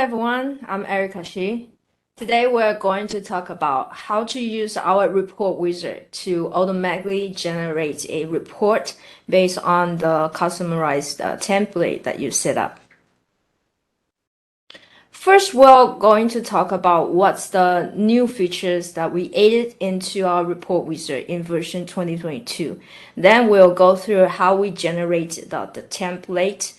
everyone, I'm Erica Shi. Today we're going to talk about how to use our report wizard to automatically generate a report based on the customized template that you set up. First, we're going to talk about what's the new features that we added into our report wizard in version 2022. Then we'll go through how we generate the template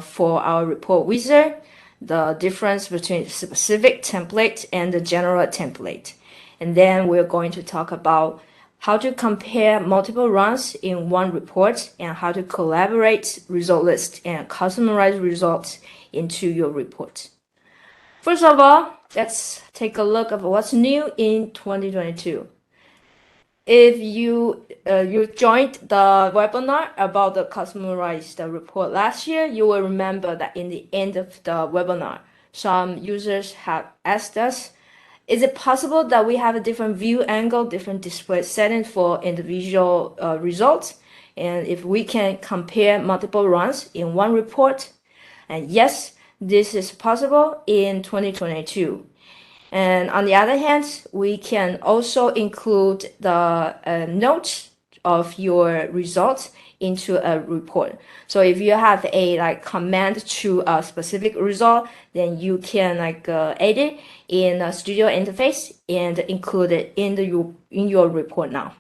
for our report wizard, the difference between specific template and the general template. And then we're going to talk about how to compare multiple runs in one report and how to collaborate result list and customize results into your report. First of all, let's take a look at what's new in 2022. If you joined the webinar about the customized report last year, you will remember that in the end of the webinar, some users have asked us, is it possible that we have a different view angle, different display settings for individual results? And if we can compare multiple runs in one report? And yes, this is possible in 2022. And on the other hand, we can also include the notes of your results into a report. So if you have a command to a specific result, then you can edit in a studio interface and include it in your report now.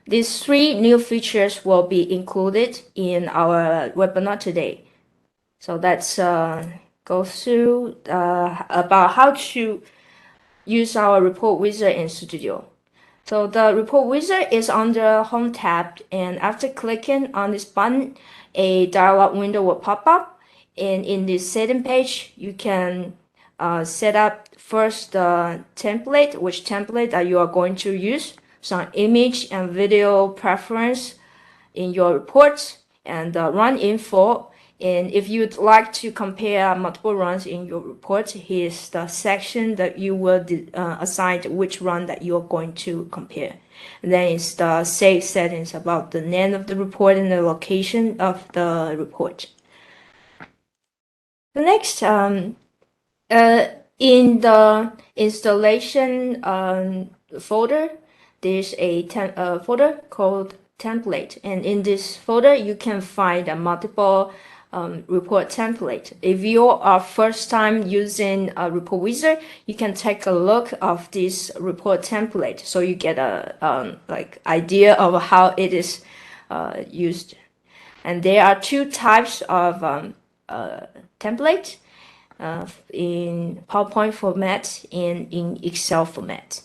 These three new features will be included in our webinar today. So let's go through about how to use our report wizard in Studio. So the report wizard is on the Home tab, and after clicking on this button, a dialog window will pop up. And in this setting page, you can set up first the template, which template that you are going to use, some image and video preference in your report, and run info. And if you'd like to compare multiple runs in your report, here's the section that you will assign which run that you're going to compare. And then it's the save settings about the name of the report and the location of the report. The next, in the installation folder, there's a folder called template. And in this folder, you can find multiple report template. If you are first time using a report wizard, you can take a look of this report template so you get a idea of how it is used. And there are two types of template in PowerPoint format and in Excel format.